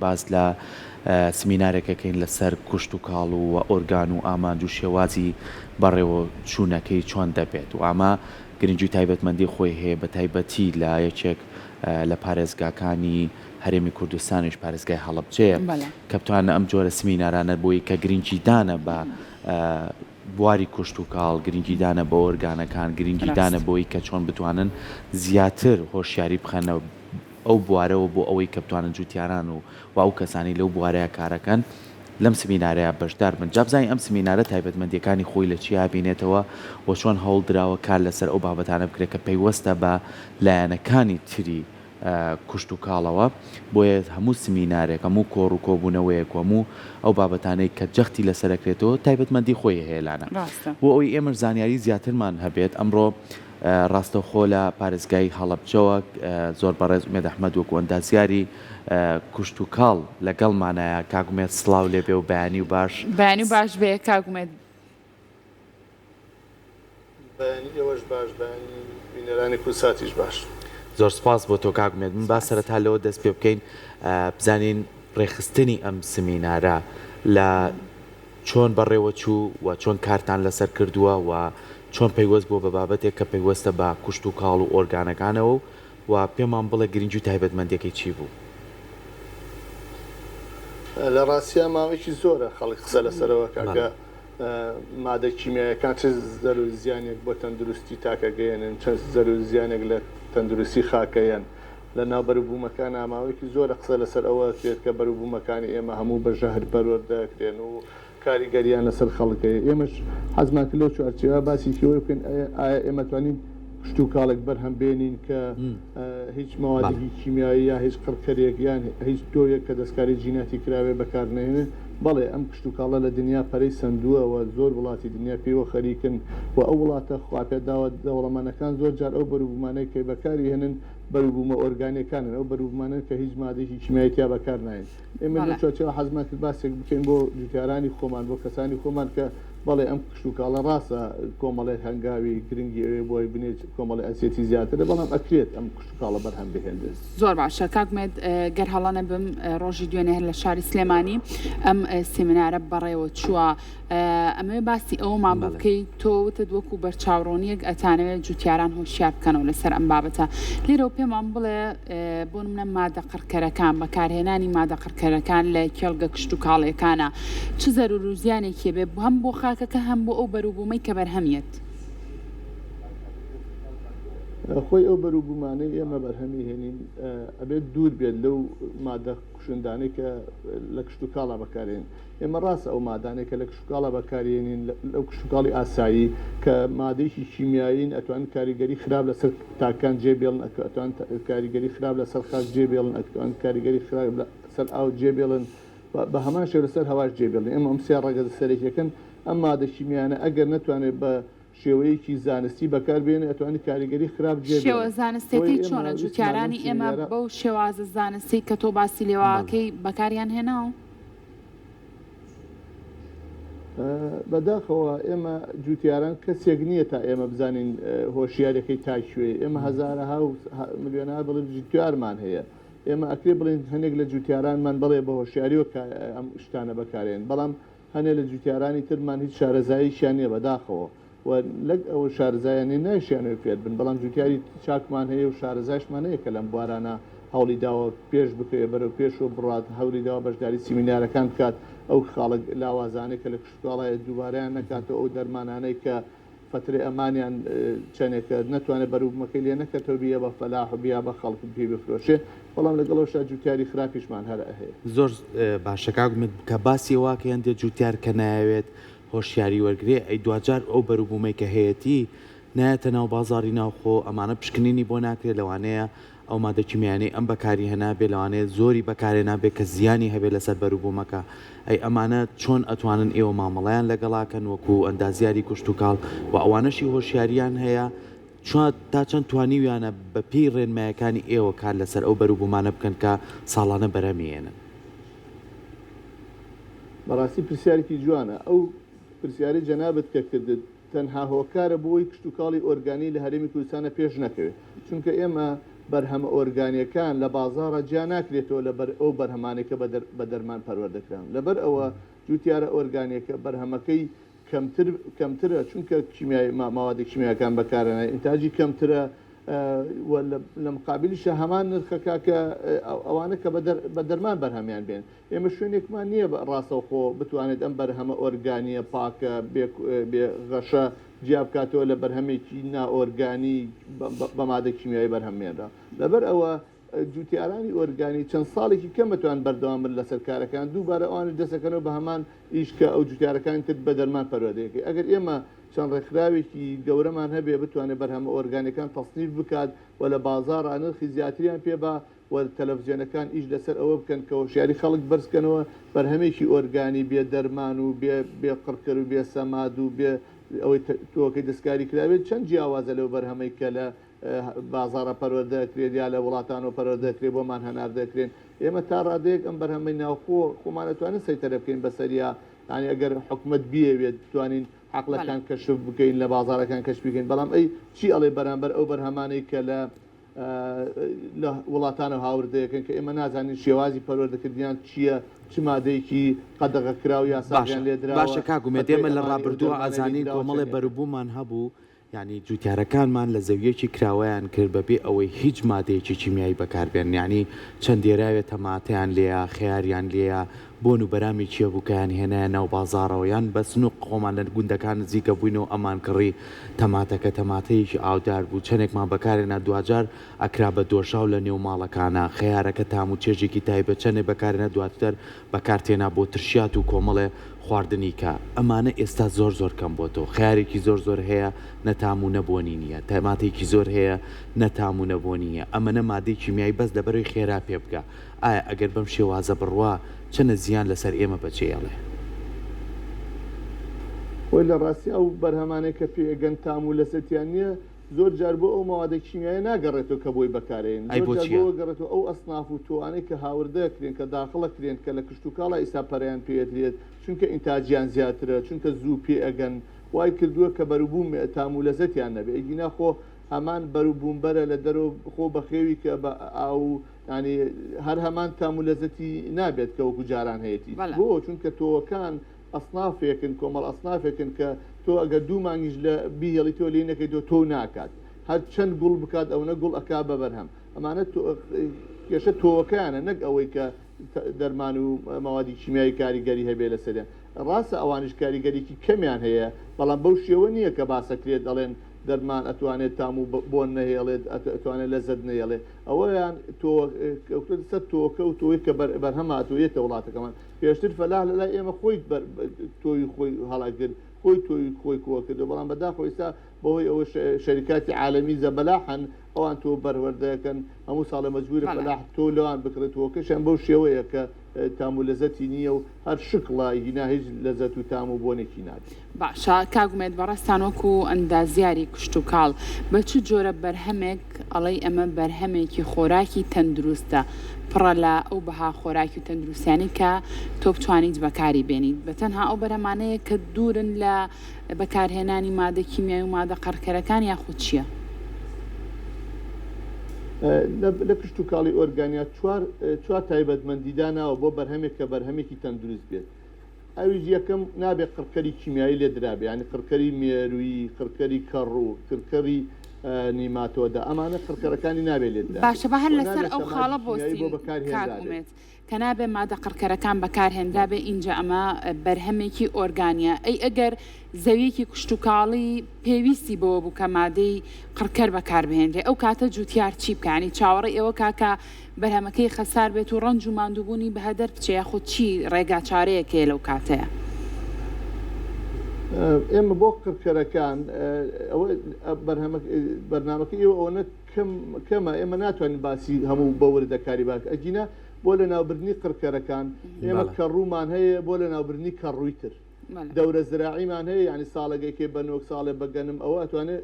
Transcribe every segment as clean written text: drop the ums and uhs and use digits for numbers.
باز لە سمینارێکەکەین لەسەر کوشت و کاڵ و ئۆرگان و ئامانج و شێوازی بەڕێوە چوونەکەی چۆن دەبێت و ئاما گرنگی تایبەتمەندی خۆی هەیە بە تایبەتی لە یەکێک لە پارێزگاکانی هەرێمی کوردستانیش پارێزگای هەڵەبجەیە کە بتوانە ئەم جۆرە سمینارانە بۆی کە گرنگیدانە بە بواری کوشت و کاڵ گرنگیدانە بە ئۆرگانەکان گرنگیدانە بۆی کە چۆن بتوانن زیاتر هۆشیاری بخەنەوە ئەو بوارەوە بۆ ئەوەی کە بتوانن جوتیاران و ئەو کەسانی لەو بوارەیە کارەکەن لەم سمینارەیە بەشدار بن. جابزای ئەم سمینارە تایبەتمەندیەکانی خۆی لە چیا بینێتەوە و چۆن هەوڵدراوە کار لەسەر ئەو بابەتانە بکرێت کە پەیوەستە بە لایەنەکانی تری کوشت و کاڵەوە بۆیە هەموو سمینارێک هەموو کۆڕ و کۆبوونەوەیەک هەموو ئەو بابەتانەی کە جەختی لەسەرەکرێتەوە تایبەتمەندی خۆی هەیەلانە بۆ ئەوی ئێمە زانیاری زیاترمان هەبێت ئەمڕۆ ڕاستەوخۆ لە پارێزگای هەڵەبجەوە زۆر بەڕێز ئومێد ئەحمەد وەکو ئەندازیاری کوشت و کاڵ لەگەڵمانایە کاگومێت سڵاو لێبێ و بەیانی و باش بێ کاگومێت ئێوەش باش بینەرانی کوساتیش باش. زۆر سپاس بۆ تۆ کاگومێت من با سەرەتا لەوە دەست پێ بکەین بزانین ڕێخستنی ئەم سمینارە لە چۆن بەڕێوە چوو و چۆن کارتان لەسەر کردووە و چۆن پەیوەست بۆ بە بابەتێک کە پەیوەستە بە کوشت و کاڵ و ئۆرگانەکانەوە و پێمان بڵێ گرنگی و تایبەتمەندیەکەی چی بوو؟ لە ڕاستیە ماوەیەکی زۆرە خەڵک قسە لەسەرەوە کاکە مادە کیمیایەکان چه زەر و زیانێک بۆ تەندروستی تاکەگەیەنن چەند زەر و زیانێک لە تەندروستی خاکەیەن لە ناو بەروبوومەکان ئاماوەیەکی زۆرە قسە لەسەر ئەوە کرێت کە بەروبوومەکانی ئێمە هەموو بە ژەهر پەروەردەکرێن و کاریگەریان لەسەر خەڵکەیە. ئێمەش حەزمان کرد لەو چوارچێوە باسیەوەی بکەین ئایا ئێمە توانین کوشت و کاڵێک بەرهەم بێنین کە هیچ ماوادێکی کیمیایی یا هیچ قڕکەرێک یان هیچ دۆیەک کە دەستکاری جینەتی کراوێ بەکارنێنێ. بەڵێ ئەم کوشت و کاڵە لە دنیا پەرەی سندووەوە زۆر وڵاتی دنیا پێوە خەریکن و ئەو وڵاتە خواپێداوە دەوڵەمانەکان زۆر جار ئەو بەروبوومانەی کە بەکاری هێنن بەروبوومە ئۆرگانیەکانن ئەو بەروبوومانن کە هیچ مادەیەکی کیمیاییتیا بەکار نایێن. ئێمە لە چۆچەوە حەزمان کرد باسێک بکەین بۆ جوتیارانی خۆمان بۆ کەسانی خۆمان کە بەڵێ ئەم کوشت و کاڵە ڕاستە کۆمەڵی هەنگاوی گرنگی ئەوێ بۆی بنێت کۆمەڵی ئەسیەتی زیاترە بەڵام ئەکرێت ئەم کوشت و کاڵە بەرهەم بهێنرێت. زۆر باشە کاکمێت گەر هەڵانە بم ڕۆژی دوێنێ هەر لە شاری سلێمانی ئەم سمینارە بەڕێوە چووە ئەمە باسی ئەومان بکەی تۆوتت وەکو بەرچاوڕۆنیەک ئەتانەوێت جوتیاران هۆشیار بکەنەوە لەسەر ئەم بابەتە لێرەوە پێمان بڵێ بۆ منە مادە قڕکەرەکان بەکارهێنانی مادە قڕکەرەکان لە کێڵگە کشت و کاڵەکانە چ زەرور و زیانێکی بێ هەم بۆ خاکەکە هەم بۆ ئەو بەروبوومەی کە بەرهەمیت خۆی ئەو بەروبوومانەی ئێمە بەرهەمی هێنین ئەبێت دوور بێت لەو مادە کوشندانەی کە لە کشت و کاڵا بەکارێن. ئێمە ڕاستە ئەو مادانێک کە لە کشت و کاڵا بەکارێنین لەو کشت و کاڵی ئاسایی کە مادەیەکی کیمیایین ئەتوان کاریگەری خراپ لەسەر تاکان جێبێڵن ئەتوان کاریگەری خراپ لەسەر خاک جێبێڵن ئەتوان کاریگەری خراپ لەسەر ئاو جێبێڵن بە هەمان شێوە لەسەر هەواش جێبێڵن. ئێمە ئەم سێ ڕەگە سەرێکەکەن ئەم مادە کیمیانە ئەگەر نەتوانێت بە شێوەیەکی زانستی بەکاربێنێت ئەتوانی کاریگەری خراپ جێبێڵن. شێوە زانستێتی چۆنە جوتیارانی ئێمە بەو شێوازە زانستی کە تۆ باسی لێواکەی بەکاریان هێناوە؟ بەداخەوە ئێمە جوتیاران کەسێک نییە تا ئێمە بزانین هۆشیارەکەی تاکوێ ئێمە هەزارەها و ملیۆنها بڵێن جوتیارمان هەیە. ئێمە ئەکرێ بڵێن هەنێک لە جوتیارانمان بڵێ بە هۆشیاریوە ئەم شتانە بەکارێن بەڵام هەنێک لە جوتیارانی ترمان هیچ شارەزاییشیان نییە بەداخەوە و لەک ئەوە شارەزایانی نایشیانەوە پێت بن بەڵام جوتیاری چاکمان هەیە و شارەزایشمان هەیە کە لەم بوارانە هەوڵی داوە پێش بکەوێ بەرەو پێش و بڕات هەوری داوە بەشداری سیمینارەکان بکات ئەو خاڵک لاوازانەی کە لە کشتتوڵایە دووبارەیان نکاتەوە ئەو دەرمانانەی کە فترێ ئەمانیان چەندێکە ناتوانێت بەروبوومەکەی لێ نەکەتەوە بیە بە فەلاح و بیا بە خەڵک پێ بفرۆشێ بەڵام لەگەڵەوەشا جوتیاری خراپیشمان هەر هەیە. زۆر باشەکە کە باسی واکەیان دێت جوتیار کە نایەوێت هۆشیاری وەرگێ ئەی دوجار ئەو بەروبوومەی کە هەیەی نایەتە ناو بازاری ناوخۆ ئەمانە پشکنینی بۆ ناکرێت لەوانەیە ئەو مادە کیمیانی ئەم بەکاری هەنابێ لەوانەیە زۆری بەکارێ نابێت کە زیانی هەبێت لەسەر بەروبوومەکە ئەی ئەمانە چۆن ئەتوانن ئێوە مامەڵیان لەگەڵاکەن وەکو ئەندازیاری کوشت و کاڵ و ئەوانەشی هۆشیاریان هەیە تا چەند توانیویانە بە پێی ڕێنمایەکانی ئێوە کار لەسەر ئەو بەروبوومانە بکەن کە ساڵانە بەرەمێنن. بەڕاستی پرسیارێکی جوانە ئەو پرسیاری جەنابەت کە کردت تەنها هۆکارە بۆی کشت و کاڵی ئۆرگانی لە هەرێمی کوردستانە پێش نەکەوێت چونکە ئێمە بەرهەمە ئۆرگانیەکان لە بازاڕە جیا ناکرێتەوە لەبەر ئەو بەرهەمانێکە بە دەرمان پەروەردەکران لەبەر ئەوە جوتیارە ئۆرگانیەکە بەرهەمەکەی کەمترە چونکە ماوادی کیمیاکان بەکارەنە ئینتاجی کەمترە لە مقابلیشە هەمان نرخەکە کە ئەوانە کە بە دەرمان بەرهەمیان بێن ئێمە شوێنێکمان نییە ڕاستەوخۆ بتوانێت ئەم بەرهەمە ئۆرگانیە پاکە بێغەشە جیا بکاتەوە لە بەرهەمێکی نائۆرگانی بە مادە کیمیایی بەرهەمێنرا لەبەر ئەوە جوتیارانی ئۆرگانی چەند ساڵێکی کەمەتوان بەردەوام بن لەسەر کارەکان دووبارە ئەوانش دەسەکەنەوە بە هەمان ئیشکە ئەو جوتیارەکان کرد بە دەرمان پەروەردەیەەکەی ئەگەر ئێمە چەند ڕێکخراوێکی گەورەمان هەبێ بتوانێت بەرهەمە ئۆرگانەکان تەصنیف بکات و لە بازار نرخی زیاتریان پێبا و تەلەڤیزیۆنەکان ئیش لەسەر ئەوە بکەن کە هۆشیاری خەڵک بەرزکەنەوە بەرهەمێکی ئۆرگانی بێ دەرمان و بێ قڕکەر و بێ سەماد و بێ ئەوەی تۆکەی دەستکاری کراوێت چەند جیاوازە لەو بەرهەمەی کە لە بازارە پەروەردەکرێت یا لە وڵاتانەوە پەروەردەکرێت بۆمان هەنار دەکرێن ئێمە تا ڕادەیەک ئەم بەرهەمەی ناوخۆ خۆمانەتوانین سەیتەرە بکەین بەسەریا ینی ئەگەر حکومت بیەوێت توانین عقلەکان کەشف بکەین لە بازارەکان کەش بکەین بەڵام ئەی چی ئەڵێ بەرامبەر ئەو بەرهەمانەی کە لە وڵاتانە هاوردەیەکەن کە ئێمە نازانین شێوازی پەروەردەکردیان چییە چ مادەیەکی قەدەغە کراو یا ساغیان لێدرا باشە کاگومێت ئێمە لە ڕابردووە ئازانین کۆمەڵێ بەروبوومان هەبوو ینی جوتیارەکانمان لە زەویەکی کراوەیان کرد بەبێ ئەوەی هیچ مادەیەکی چیمیایی بەکاربێن ینی چەندێراوێت تەماتیان لێە خیاریان لێە بۆن و بەرامی چیە بووکیان هێنایە ناو بازاڕەوەیان بەس نوق خۆمان لە گوندەکان نزیکە بووینەوە ئەمان کڕی تەماتەکە تەماتەیەکی ئاودار بوو چەندێکمان بەکارێنە دوجار ئەکرا بە دۆشاو لە نێو ماڵەکانە خیارەکە تام و چێژێکی تایبەت چەندێک بەکارێنە دواتر بەکارتێنا بۆ ترشیات و کۆمەڵێ خواردنی کە ئەمانە ئێستا زۆر کەم بۆ تۆ خیارێکی زۆر هەیە نەتام و نەبوونی نییە تەماتێکی زۆر هەیە نەتام و نەبوونیە ئەمەنە مادەی کیمیایی بەس لەبەرەوەی خێرا پێ بکە ئایا ئەگەر بەم شێوازە بڕوا چەنە زیان لەسەر ئێمە بەچێڵێ وی لە ڕاستی ئەو بەرهەمانێک کە پێگەن تام و لەسەتیان نییە زۆر جار بۆ ئەو ماوادە کیمیایی ناگەڕێتەوە کە بۆی بەکارێن گەڕێتەوە ئەو ئەسناف و تۆوانەی کە هاوردەکرێن کە داخڵەکرێن کە لە کشت و کاڵە ئیساپەریان پێدرێت چونکە ئینتاجیان زیاترە چونکە زوو پێ ئەگەن وای کردووە کە بەروبووم تام و لەزەتیان نەبێ ئەگینا خۆ هەمان بەروبوومبەرە لە دەرەوە خۆ بەخێوی کە بە ئاو ینی هەر هەمان تام و لەزەتی نابێت کە وەکو جاران هەیەی بۆ چونکە تۆوەکان ئەسنافێکن کۆمەڵ ئەسنافێکن کە تۆ ئەگەر دوو مانگیش لە بیهێڵی تۆ لێ نەکەیتەوە تۆ ناکات هەر چەند گوڵ بکات ئەو نە گوڵ ئەکا بە بەرهەم ئەمانە کێشە تۆوەکانە نەک ئەوەی کە دەرمان و ماوادی کیمیایی کاریگەری هەبێ لە سەریان ڕاستە ئەوانش کاریگەریکی کەمیان هەیە بەڵام بەو شێوە نییە کە باسەکرێت دەڵێن دەرمان ئەتوانێت تام و بۆن نەهێڵێت ئەتوانێت لە زەد نەهێڵێ ئەوەیان سەر تۆکە و تۆی کە بەرهەماتوێتە وڵاتەکەمان پێشتر فەلاح لە لای ئێمە خۆی تۆی خۆی هەڵاگرت خۆی تۆی خۆی کۆ کردو بەڵام بەداخۆ ئێستا بەهۆی ئەوە شەریکاتی عالەمی زەبەلاحن ئەوان تۆ بەروەردەکەن هەموو ساڵە مەجبورە فەلاح تۆ لەوان بکرێتەوە کەشیان بەو شێوەیە کە تام و لەزەتی نییە و هەر شکڵە هینا هیچ لەزەت و تام و بۆنێکی نابێت باشە کاگومێت بەڕستان وەکو ئەندازیاری کشت و کاڵ بە چ جۆرە بەرهەمێک ئەڵەی ئەمە بەرهەمێکی خۆراکی تەندروستە پڕە لە ئەو بەها خۆراکی و تەندروستیانی کە تۆ بتوانیت بەکاری بێنیت بە تەنها ئەو بەرهەمانەیە کە دوورن لە بەکارهێنانی مادە کیمیایی و مادە قەرکەرەکان یاخود چییە؟ لە کشت و کاڵی ئۆرگانیا چوار تایبەتمەندیداناوە بۆ بەرهەمێک کە بەرهەمێکی تەندروست بێت ئەویش یەکەم نابێت قڕکەری کیمیایی لێ درابێ ینی قڕکەری مێرووی قڕکەری کەڕوو قڕکەری نیماتۆدا ئەمانە قڕکەرەکانی نابێت لێ باشە بە هەر لەسەر ئەو خاڵە بۆستی کاگومێت کە نابێ مادە قڕکەرەکان بەکارهێنرا بێ اینجا ئەمە بەرهەمێکی ئۆرگانیە ئەی ئەگەر زەویەکی کشت و کاڵی پێویستی بەوە بوو کە مادەی قڕکەر بەکاربهێنرێ ئەو کاتە جوتیار چی بکانی چاوەڕی ئێوە کاکە بەرهەمەکەی خەسار بێت و ڕەنج و ماندووبوونی بە هەدەر بچێ خۆ چی ڕێگا چارەیەکێ لەو کاتەیە ئێمە بۆ قڕکەرەکان بەرنامەکە ئێوە ئەوەنە کەمە ئێمە ناتوانین باسی هەموو بەوردەکاری باک ئەجینە بۆ لە ناوبردنی قڕکەرەکان ئێمە کەڕوومان هەیە بۆ لە ناوبردنی کەڕووی تر دەورە زراعیمان هەیە ینی ساڵەگەیکێ بە نۆک ساڵێ بەگەنم ئەوە ئەتوانێت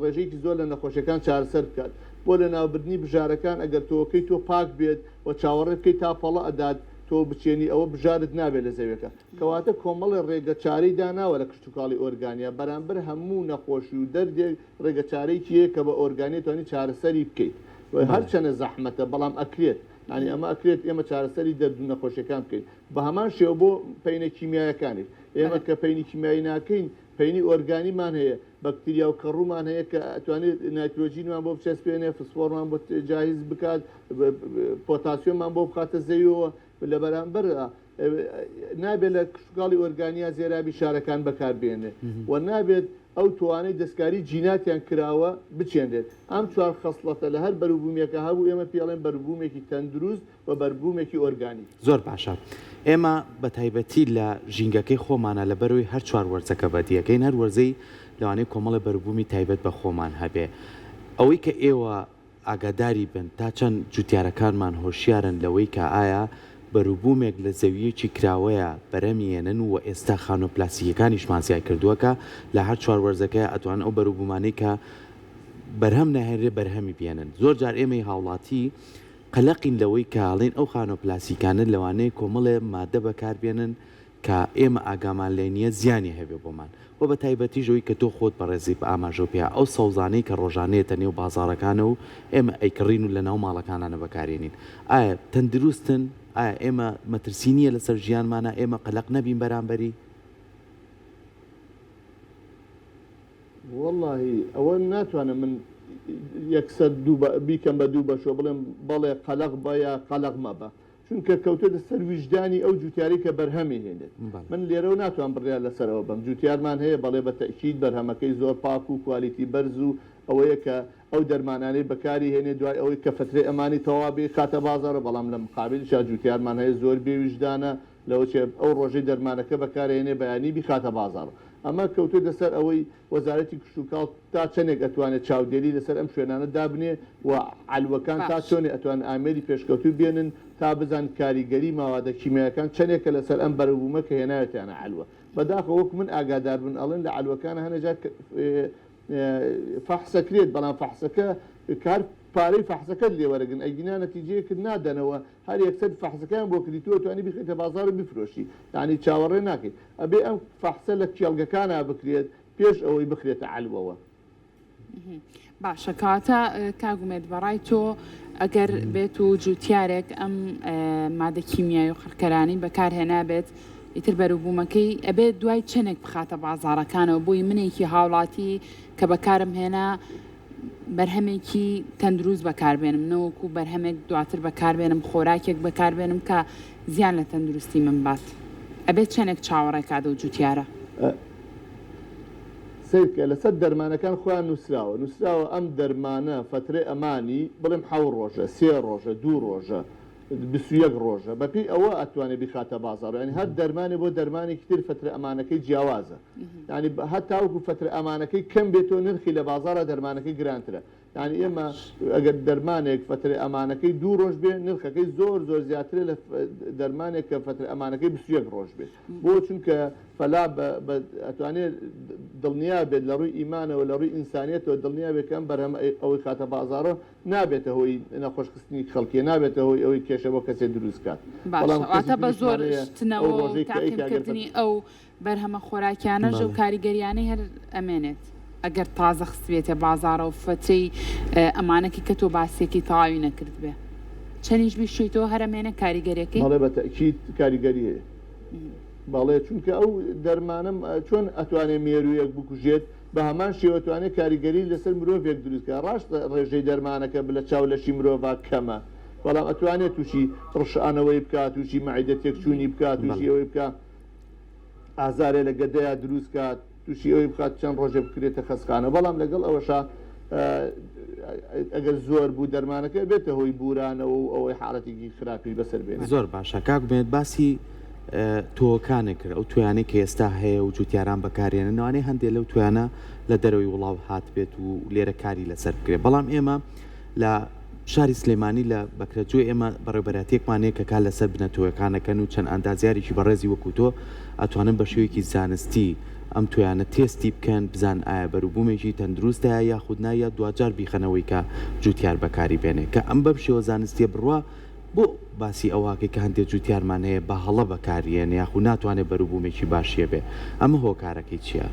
ڕێژەیەکی زۆر لە نەخۆشیەکان چارەسەر بکات بۆ لە ناوبردنی بژارەکان ئەگەر تۆکەی تۆ پاک بێت و چاوەڕێ بکەی تا پەڵە ئەدات تۆ بچێنی ئەوە بژارت نابێت لە زەویەکە کەواتە کۆمەڵی ڕێگەچارەی داناوە لە کشت و کاڵی ئۆرگانیا بەرامبەر هەموو نەخۆشی و دەردێک ڕێگەچارەیەکیە کە بە ئۆرگانیە توانی چارەسەری بکەیت هەرچەنە زەحمەتە بەڵام ئەکرێت ینی ئەمە ئەکرێت ئێمە چارەسەری دەرد نەخۆشیەکان بکەین بە هەمان شێوە بۆ پەینە کیمیایەکانی ئێمە کە پەینی کیمیایی ناکەین پەینی ئۆرگانیمان هەیە بەکتریا و کەڕوومان هەیە کە ئەتوانێت نایترۆژینمان بۆ بچەسپێنێ فسفۆرمان بۆ جاهیز بکات پۆتاسیۆممان بۆ بخاتە زەویەوە لە بەرامبەر نابێت لە کشتگاڵی ئۆرگانیا زێرابی شارەکان بەکاربێنێ و نابێت ئەو توانەی دەستکاری جیناتیان کراوە بچێنێت ئەم چوار خەسڵەتە لە هەر بەروبوومیەکە هەبوو ئێمە پێڵێن بەروبوومێکی تەندروست و بەربوومێکی ئۆرگانی زۆر باشە ئێمە بە تایبەتی لە ژینگەکەی خۆمانە لە بەرەوەی هەر چوار وەرزەکە بەدیەکەین هەر وەرزەی لەوانەیە کۆمەڵە بەربوومی تایبەت بە خۆمان هەبێ ئەوەی کە ئێوە ئاگاداری بن تا چەند جوتیارەکانمان هۆشیارن لەوەی کە ئایا بەروبوومێک لە زەویەکی کراوەیە بەرەمیێنن و ئێستا خانۆپلاسیەکانیشمان زیای کردووەکە لە هەر چوار وەرزەکەی ئەتوان ئەو بەروبوومانەی کە بەرهەم نەهێنرێ بەرهەمی بێنن زۆر جار ئێمەی هاوڵاتی قەلەقین لەوەی کاڵین ئەو خانۆپلاسیکانە لەوانەیە کۆمەڵێ مادە بەکاربێنن کە ئێمە ئاگامان لێ نییە زیانی هەبێ بۆمان و بە تایبەتی ژەوەی کە تۆ خۆت بەڕێزی بە ئاماژۆ پێ ئەو سەوزانەی کە ڕۆژانەیەتە نێو بازارەکانە و ئێمە ئەیکڕین و لە ناو ماڵەکانانە بەکارێنین ئایا تەندروستن ئایا ئێمە مەترسی نییە لەسەر ژیانمانە ئێمە قەلەق نەبین بەرامبەری واللهی ئەوە ناتوانم من یەکسەر بیکەم بە دوو بەشۆ بڵێم بەڵێ قەلەق بە یا قەلەق مەبە چونکە کەوتێتە سەر ویژدانی ئەو جوتیاری کە بەرهەمی هێنێت من لێرە و ناتوان بڕیان لەسەرەوە بم جوتیارمان هەیە بەڵێ بە تەکید بەرهەمەکەی زۆر پاک و کوالیتی بەرز و ئەوەیە کە ئەو دەرمانانەی بەکاری هێنێ دوای ئەوەی کە فترێ ئەمانی تەوابی خاتە بازارە بەڵام لە مقابلشا جوتیارمان هەیە زۆر بێویژدانە لەوە ئەو ڕۆژەی دەرمانەکە بەکارهێنێ بەیانی بخاتە بازار ئەمە کەوتێت لەسەر ئەوەی وەزارەتی کشتوکاڵ تا چەندێک ئەتوانێت چاودێری لەسەر ئەم شوێنانە دابنێ و عەلوەکان تا چۆنێ ئەتوان ئامێری پێشکەوتوو بێنن تا بزان کاریگەری ماوادە کیمیاکان چەندێکە لەسەر ئەم بەرەبوومە کە هێناوێتیانە عەلوە بەداخە وەک من ئاگادار بن ئەڵێن لە عەلوەکانە هەنێجار فەحسەکرێت بەڵام فەحسەکە کار پارەی فەحسەکەت لێوەرەگن ئەیگینا نەتیجەیەکت نادەنەوە هەر یەکسەر فەحسەکان بۆ کریتووە توانی بخێتە بازار و بفرۆشی یعنی چاوەڕێ ناکەیت ئەبێ ئەم فەحسە لە کێڵگەکانە بکرێت پێش ئەوەی بخرێتە عەلوەوە باشە کاتە کاگومێت بەڕای تۆ ئەگەر بێت و جوتیارێک ئەم مادە کیمیایی و خڕکەرانی بەکارهێنا بێت ئیتر بەروبوومەکەی ئەبێت دوای چەندێک بخاتە بازارەکانەوە بۆی منێکی هاوڵاتی کە بەکارم هێنا بەرهەمێکی تەندروست بەکاربێنم نەوەکو بەرهەمێک دواتر بەکاربێنم خۆراکێک بەکاربێنم کە زیان لە تەندروستی من بات ئەبێت چەندێک چاوەڕێکادە و جوتیارە سیرکە لەسەر دەرمانەکان خۆیان نووسراوە ئەم دەرمانە فترێ ئەمانی بڵێم 7 ڕۆژە 3 ڕۆژە 2 ڕۆژە 21 ڕۆژە بەپی ئەوە ئەتوانێت بخاتە بازار ینی هەر دەرمانی بۆ دەرمانێکی تر فترە ئەمانەکەی جیاوازە ینی هەتاوەکو فترە ئەمانەکەی کەم بێتەوە نرخی لە بازارە دەرمانەکەی گرانترە ینی ئێمە ئەگەر دەرمانێک فترە ئەمانەکەی 2 ڕۆژ بێ نرخەکەی زۆر زیاترە لە دەرمانێک کە فترە ئەمانەکەی 21 ڕۆژ بێ بۆ چونکە فەلا ئەتوانێت دڵنیا بێت لە ڕووی ئیمانەوە لە ڕووی ئینسانیەتەوە دڵنیا بێکەم بەرهەم ئەوەی خاتە بازارە نابێتە هۆی نەخۆشخستنی خەڵکی نابێتە هۆی ئەوەی کێشە بۆ کەسێ دروست کات باشە بە زۆر شتنەوە تاقیمکردنی ئەو بەرهەمە خۆراکیانەژە و کاریگەریانەی هەر ئەمێنێت ئەگەر تازە خستبێتە بازارە و فتەی ئەمانەکی کە تۆ باسێکی تەواوی نەکرد بێ چەندیش بیشویتەوە هەرەمێنە کاریگەریەکەی بەڵێ بە تەکید کاریگەری هەیە باڵێ چونکە ئەو دەرمانم چۆن ئەتوانێت مێرویەک بکوژێت بە هەمان شێوەتوانێت کاریگەری لەسەر مرۆڤێک دروستکە ڕاست ڕێژەی دەرمانەکە لە چاو لەشی مرۆڤ کەمە بەڵام ئەتوانێت تووشی ڕشانەوەی بکات تووشی مەعیدەتێک چوونی بکات تووشی ئەوەی بکات ئازارێ لە گەدەیە دروست کات تووشی ئەوەی بخات چەند ڕۆژێ بکرێتە خەسخانە بەڵام لەگەڵ ئەوەشا ئەگەر زۆر بوو دەرمانەکە بێتە هۆی بورانەوە و ئەوەی حاڵەتێکی خراپی بەسەر بێت زۆر باشە کاکبێت باسی تۆکانێک کرد ئەو توانێک کە ئێستا هەیە و جوتیاران بەکارێنەوەی هەندێک لەو توانە لە دەرەوەی وڵاو هات بێت و لێرە کاری لەسەر بکرێت بەڵام ئێمە لە شاری سلێمانی لە بەکرەجوێ ئێمە بەڕێبەراتێکمانەیە کە کار لەسەر بنەتۆیەکانەکەن و چەند ئەندازیاریی بەڕێزی وەکو تۆ ئەتوانن بە شێوەیەکی زانستی ئەم توانە تێستی بکەن بزان ئایا بەروبوومێکی تەندروستە یاخود نایە دوجار بیخەنەوەی کە جوتیار بەکاری بێنێ کە ئەم بەم شێوە زانستیە بڕوا بۆ باسی ئەوواکەی کە هەندێک جوتیارمان هەیە بە هەڵە بەکارێن یاخود ناتوانێت بەروبوومێکی باشیە بێ ئەمە هۆکارەکەی چییە؟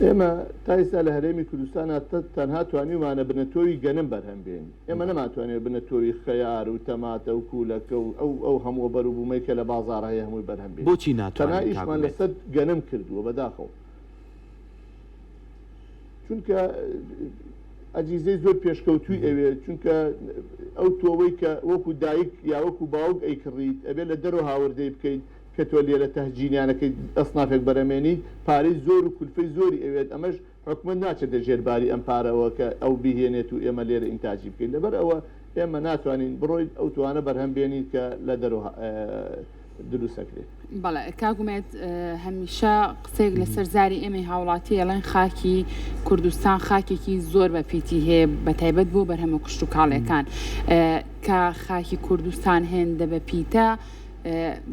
ئێمە تا ئێستا لە هەرێمی کوردستانە تەنها توانیمانە بنەتۆی گەنم بەرهەم بێن ئێمە نەماتوانێت بنەتۆی خەیار و تەماتە و کوولەکە و ئەو هەموو بەروبوومەی کە لە بازاڕ هەیە هەمووی بەرهەم بێن بۆچی تەنها ناتوانین ئیشمان لەسەر گەنم کردووە بەداخەوە چونکە ئەجیزەی زۆر پێشکەوتووی ئەوێ چونکە ئەو تۆوەی کە وەکو دایک یا وەکو باوک ئەیکڕیت ئەبێ لە دەرەوە هاوردەی بکەیت کە تۆ لێرە تەهجینیانەکەی ئەسنافێک بەرەمێنی پارەی زۆر و کولفەی زۆری ئەوێت ئەمەش حکومت ناچێتە ژێرباری ئەم پارەوە کە ئەو بیهێنێت و ئێمە لێرە ئینتاجی بکەین لەبەر ئەوە ئێمە ناتوانین بڕۆیت ئەو توانە بەرهەم بێنیت کە لە دەرەوە دروستەکرێت. بەڵێ کاگومێت هەمیشە قسێک لەسەر زاری ئێمە هاوڵاتی ئەڵێن خاکی کوردستان خاکێکی زۆر بەپیتی هەیە بە تایبەت بۆ بەرهەمە کوشت و کاڵیەکان کە خاکی کوردستان هێندە بەپیتە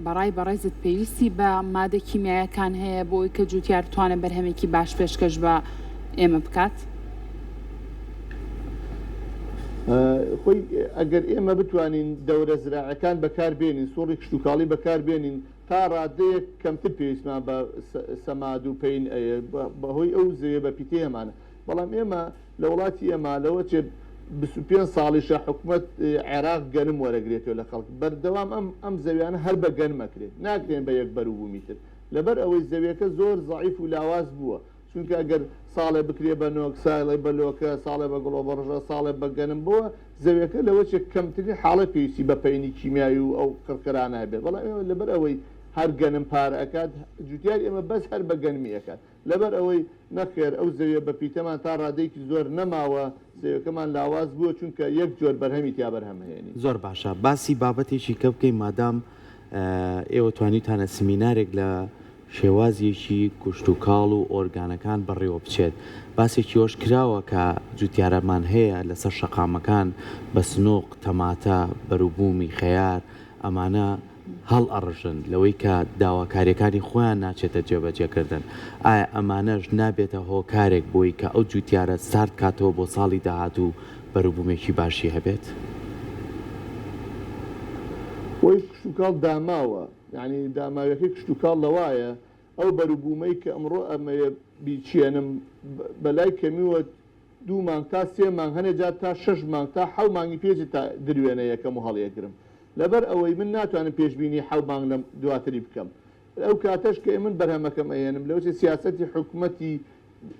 بەڕای بەڕێزت پێویستی بە مادە کیمیایەکان هەیە بۆی کە جوتیار توانە بەرهەمێکی باش پێشکەش بە ئێمە بکات؟ خۆی ئەگەر ئێمە بتوانین دەورە زراعەکان بەکاربێنین سۆڕی کشتتوکاڵی بەکاربێنین تا ڕادەیەک کەمتر پێویستمان بە سەماد و پێین بەهۆی ئەو زەوێ بە پیتێ ئەمانە بەڵام ئێمە لە وڵاتی ئێمالەوە چێ 25 ساڵیشە حکوومەت عێراق گەنم وەرەگرێتەوە لە خەڵک بەردەوام ئەم زەویانە هەر بە گەنمەکرێت ناکرێن بە یەک بەروبوومی تر لەبەر ئەوەی زەویەکە زۆر زعیف و لاواز بووە چونکە ئەگەر ساڵێ بکرێ بە نۆک ساڵی بەلۆکە ساڵێ بە گڵۆبڕژە ساڵێ بە گەنم بووە زەویەکە لەوەچێک کەمترین حاڵە پێویستی بە پەینی کیمیایی و ئەو قڕکەرانە هەبێت بەڵام ئێمە لەبەر ئەوەی هەر گەنم پارە ئەکات جوتیار ئێمە بەس هەر بە گەنمی ئەکات لەبەر ئەوەی نەخێر ئەو زەویە بە پیتەمان تا ڕادەیەکی زۆر نەماوە زەویەکەمان لاواز بووە چونکە یەک جۆر بەرهەمی تیا بەرهەمهێنی زۆر باشە باسی بابەتێکی کە بکەین مادام ئێوە توانیتانە سمینارێک لە شێوازیەکی کوشت و کاڵ و ئۆرگانەکان بەڕێوە بچێت باسێکی ئەوش کراوە کە جوتیارەمان هەیە لەسەر شەقامەکان بە سنووق تەماتە بەروبوومی خەیار ئەمانە هەڵ ئەڕژن لەوەی کە داواکاریەکانی خۆیان ناچێتە جێبەجێکردن ئایا ئەمانەش نابێتە هۆکارێک بۆی کە ئەو جوتیارە سارد کاتەوە بۆ ساڵی داهاتوو بەروبوومێکی باشی هەبێت؟ خۆی کشتتوکاڵ داماوە یعنی داماوەکەی کشتتوکاڵ لەوایە ئەو بەروبوومەی کە ئەمڕۆ ئەمەیە بیچێنم بەلای کەمیوە 2 مانگ تا 3 مانگ هەنێجات تا 6 مانگ تا 7 مانگی پێچێت تا دروێنە یەکەم و هەڵیەگرم لەبەر ئەوەی من ناتوانم پێشببینی 7 مانگ لە دواتری بکەم ئەو کاتەش کە من بەرهەمەکەم ئەێنم لەوچ سیاسەتی حکوومەتی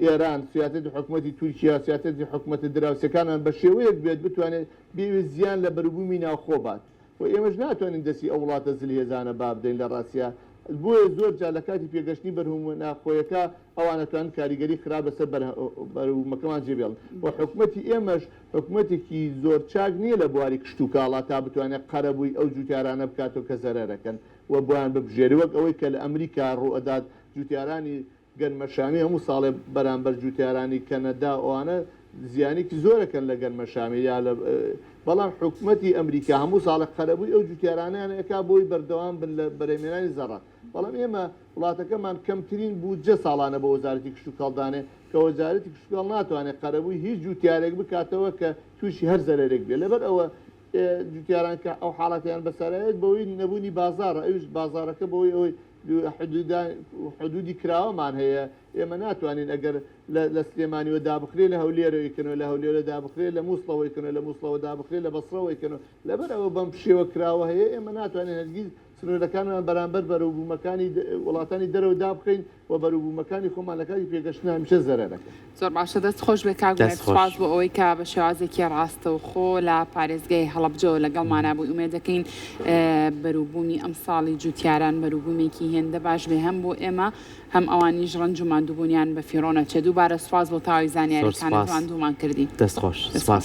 ئێران سیاسەتی حکوومەتی تورکیا سیاسەتی حکوومەتی دراوسەکانان بە شێوەیەک بێت بتوانێت بێوێت زیان لە بەروبوومی ناوخۆ بات و ئێمەش ناتوانین دەستی ئەو وڵاتە زلی هێزانە با بدەین لە ڕاستیا بۆیە زۆر جا لە کاتی پێگەشتنی بەرهەم ناخۆیەکە ئەوانەتوان کاریگەری خراپ لەسەر بەروبوومەکەمان جێبێڵن و حکوومەتی ئێمەش حکوومەتێکی زۆر چاک نییە لە بواری کشت و کاڵا تا بتوانێت قەرەبووی ئەو جوتیارانە بکاتەوە کە زەرەرەکەن و بۆیان ببژێری وەک ئەوەی کە لە ئەمریکا ڕوئەدات جوتیارانی گەنمەشامی هەموو ساڵێ بەرامبەر جوتیارانی کەنەدا ئەوانە زیانێکی زۆرەکەن لە گەنمەشامی یا لە بەڵام حکوومەتی ئەمریکا هەموو ساڵە قەرەبووی ئەو جوتیارانیان ئەکا بۆی بەردەوام بن لە بەرهەمێنانی زەڕات بەڵام ئێمە وڵاتەکەمان کەمترین بودجە ساڵانە بە وەزارەتی کشت و کاڵدانێ کە وەزارەتی کشت و کاڵ ناتوانێت قەرەبووی هیچ جوتیارێک بکاتەوە کە تووشی هەر زەرێک بێت لەبەر ئەوە جوتیاران کە ئەو حاڵاتیان بەسەرایەت بەوەی نەبوونی بازارە ئەوش بازارەکە بەوەی ئەوەی حدودی کراوەمان هەیە ئێمە ناتوانین ئەگەر لە سلێمانیوە دابخرێ لە هەولێرەوەیکردنەوە لە هەولێرە دابخرێ لە مووسڵەوەیکردنەوە لە مووسڵەوە دابخرێ لە بەسڕەوەیکردنەوە لەبەر ئەوە بەم شێوە کراوە هەیە ئێمە ناتوانین هەرگیز سنوورەکانمان بەرامبەر بەروبوومەکانی وڵاتانی دەرەوە دابخین و بەروبوومەکانی خۆمان لە کاتی پێگەشتن هەمیشە زەرەرەکەن زۆر باشە دەست خۆش بێ کاگوێت سوپاس بۆ ئەوەی کە بە شێوازێکی ڕاستەوخۆ لە پارێزگای هەڵەبجەوە لەگەڵمانە بوو ئومێد دەکەین بەروبوومی ئەم ساڵی جوتیاران بەروبوومێکی هێندە باش بێ هەم بۆ ئێمە هەم ئەوانیش ڕەنج و ماندووبوونیان بە فیڕۆنە چێ دووبارە سوپاس بۆ تاوی زانیاریەکانتان دوومان کردی دەست خۆش سپاس.